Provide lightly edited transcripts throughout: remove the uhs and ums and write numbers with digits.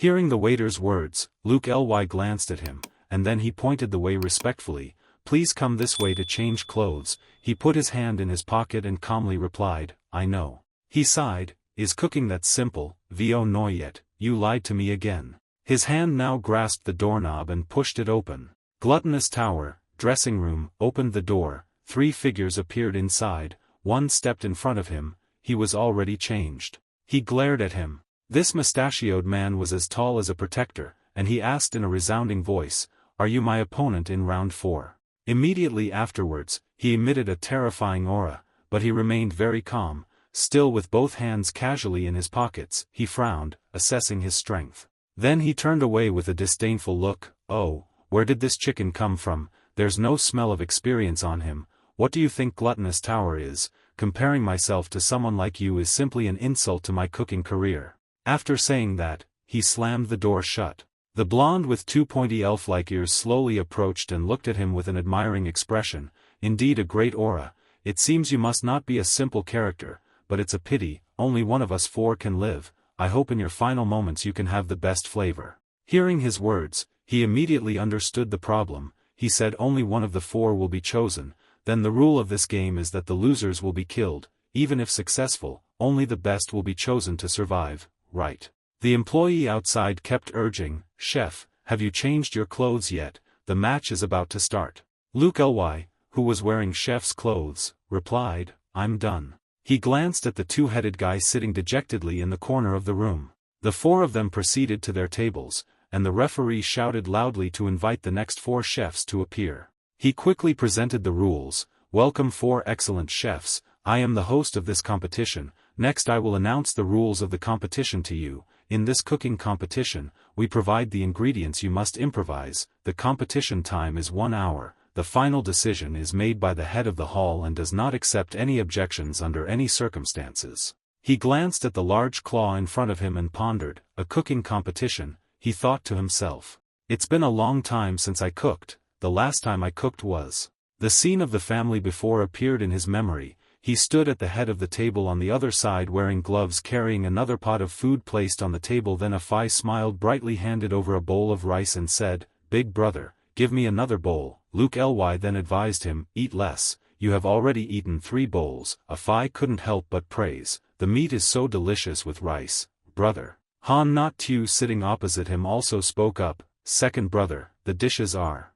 Hearing the waiter's words, Luke Ly glanced at him, and then he pointed the way respectfully. Please come this way to change clothes. He put his hand in his pocket and calmly replied, I know. He sighed, is cooking that simple? Vo no yet, you lied to me again. His hand now grasped the doorknob and pushed it open. Gluttonous Tower, dressing room, opened the door, 3 figures appeared inside, one stepped in front of him, he was already changed. He glared at him. This mustachioed man was as tall as a protector, and he asked in a resounding voice, are you my opponent in round 4? Immediately afterwards, he emitted a terrifying aura, but he remained very calm, still with both hands casually in his pockets. He frowned, assessing his strength. Then he turned away with a disdainful look. Oh, where did this chicken come from? There's no smell of experience on him. What do you think Gluttonous Tower is? Comparing myself to someone like you is simply an insult to my cooking career. After saying that, he slammed the door shut. The blonde with 2 pointy elf-like ears slowly approached and looked at him with an admiring expression. Indeed a great aura. It seems you must not be a simple character, but it's a pity, only one of us 4 can live. I hope in your final moments you can have the best flavor. Hearing his words, he immediately understood the problem. He said only one of the 4 will be chosen. Then the rule of this game is that the losers will be killed. Even if successful, only the best will be chosen to survive, right? The employee outside kept urging, Chef, have you changed your clothes yet? The match is about to start. Luke Ly, who was wearing chef's clothes, replied, I'm done. He glanced at the 2-headed guy sitting dejectedly in the corner of the room. The 4 of them proceeded to their tables, and the referee shouted loudly to invite the next 4 chefs to appear. He quickly presented the rules. Welcome 4 excellent chefs, I am the host of this competition. Next I will announce the rules of the competition to you. In this cooking competition, we provide the ingredients you must improvise. The competition time is 1 hour. The final decision is made by the head of the hall and does not accept any objections under any circumstances. He glanced at the large claw in front of him and pondered. A cooking competition, he thought to himself. It's been a long time since I cooked. The last time I cooked was. The scene of the family before appeared in his memory. He stood at the head of the table on the other side wearing gloves carrying another pot of food placed on the table. Then Afai smiled brightly, handed over a bowl of rice and said, Big brother, give me another bowl. Luke Ly then advised him, eat less, you have already eaten 3 bowls. Afai couldn't help but praise, the meat is so delicious with rice, brother. Han Not Tu sitting opposite him also spoke up, second brother, the dishes are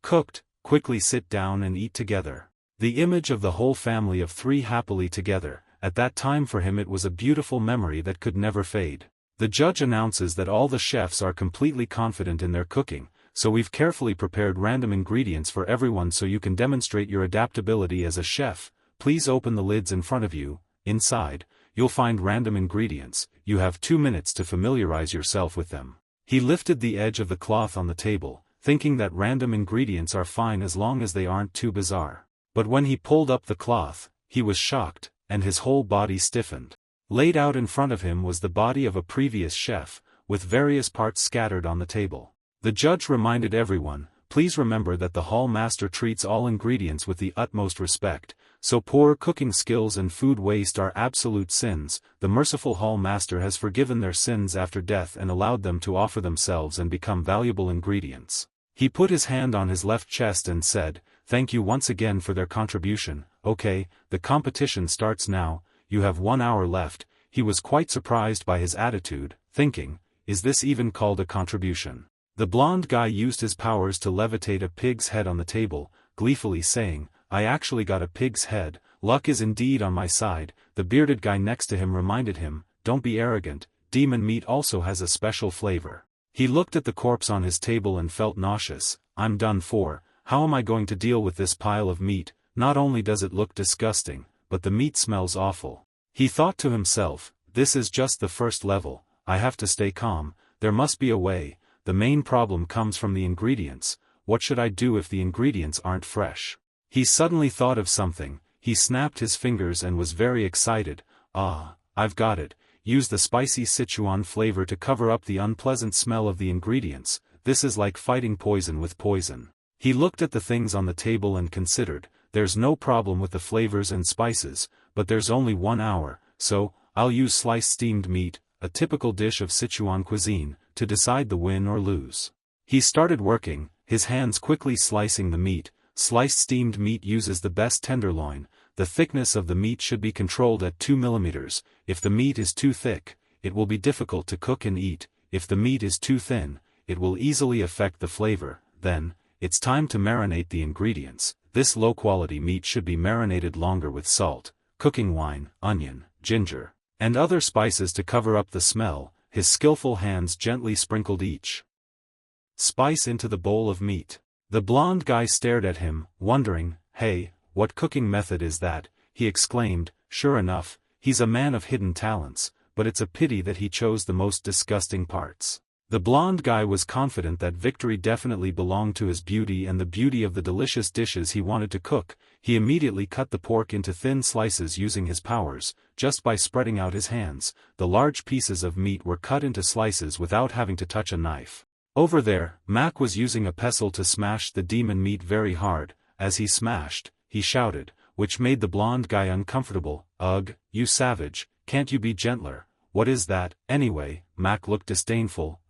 cooked, quickly sit down and eat together. The image of the whole family of 3 happily together, at that time for him it was a beautiful memory that could never fade. The judge announces that all the chefs are completely confident in their cooking, so we've carefully prepared random ingredients for everyone so you can demonstrate your adaptability as a chef. Please open the lids in front of you. Inside, you'll find random ingredients. You have 2 minutes to familiarize yourself with them. He lifted the edge of the cloth on the table, thinking that random ingredients are fine as long as they aren't too bizarre. But when he pulled up the cloth, he was shocked, and his whole body stiffened. Laid out in front of him was the body of a previous chef, with various parts scattered on the table. The judge reminded everyone, please remember that the hall master treats all ingredients with the utmost respect, so poor cooking skills and food waste are absolute sins. The merciful hall master has forgiven their sins after death and allowed them to offer themselves and become valuable ingredients. He put his hand on his left chest and said, thank you once again for their contribution. Okay, the competition starts now, you have 1 hour left. He was quite surprised by his attitude, thinking, is this even called a contribution? The blonde guy used his powers to levitate a pig's head on the table, gleefully saying, I actually got a pig's head, luck is indeed on my side. The bearded guy next to him reminded him, don't be arrogant, demon meat also has a special flavor. He looked at the corpse on his table and felt nauseous. I'm done for. How am I going to deal with this pile of meat? Not only does it look disgusting, but the meat smells awful. He thought to himself, this is just the first level, I have to stay calm, there must be a way. The main problem comes from the ingredients. What should I do if the ingredients aren't fresh? He suddenly thought of something. He snapped his fingers and was very excited. Ah, I've got it. Use the spicy Sichuan flavor to cover up the unpleasant smell of the ingredients. This is like fighting poison with poison. He looked at the things on the table and considered, there's no problem with the flavors and spices, but there's only 1 hour, so, I'll use sliced steamed meat. a typical dish of Sichuan cuisine, to decide the win or lose. He started working, his hands quickly slicing the meat. Sliced steamed meat uses the best tenderloin. The thickness of the meat should be controlled at 2 mm. If the meat is too thick, it will be difficult to cook and eat. If the meat is too thin, it will easily affect the flavor. Then, it's time to marinate the ingredients. This low-quality meat should be marinated longer with salt, cooking wine, onion, ginger, and other spices to cover up the smell. His skillful hands gently sprinkled each spice into the bowl of meat. The blonde guy stared at him, wondering, "Hey, what cooking method is that?" he exclaimed. Sure enough, he's a man of hidden talents, but it's a pity that he chose the most disgusting parts. The blonde guy was confident that victory definitely belonged to his beauty and the beauty of the delicious dishes he wanted to cook. He immediately cut the pork into thin slices using his powers. Just by spreading out his hands, the large pieces of meat were cut into slices without having to touch a knife. Over there, Mac was using a pestle to smash the demon meat very hard. As he smashed, he shouted, which made the blonde guy uncomfortable. "Ugh, you savage, can't you be gentler? What is that, anyway?" Mac looked disdainful.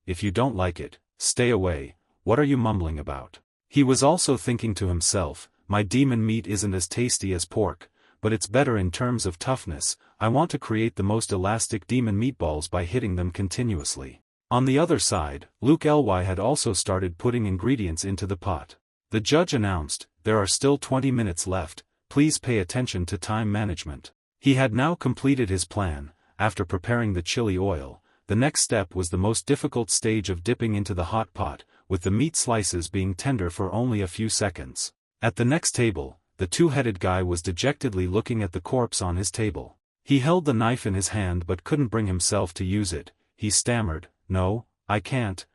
If you don't like it, stay away. What are you mumbling about?" He was also thinking to himself, "My demon meat isn't as tasty as pork, but it's better in terms of toughness. I want to create the most elastic demon meatballs by hitting them continuously." On the other side, Luke Ly had also started putting ingredients into the pot. The judge announced, "There are still 20 minutes left, please pay attention to time management." He had now completed his plan. After preparing the chili oil, the next step was the most difficult stage of dipping into the hot pot, with the meat slices being tender for only a few seconds. At the next table, the two-headed guy was dejectedly looking at the corpse on his table. He held the knife in his hand but couldn't bring himself to use it. He stammered, "No, I can't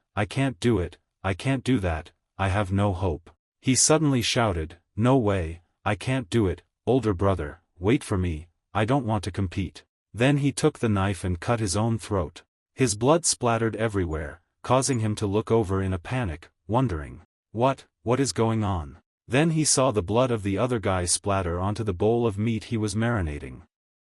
do it, I can't do that, I have no hope." He suddenly shouted, "No way, I can't do it, older brother, wait for me, I don't want to compete." Then he took the knife and cut his own throat. His blood splattered everywhere, causing him to look over in a panic, wondering, what is going on? Then he saw the blood of the other guy splatter onto the bowl of meat he was marinating.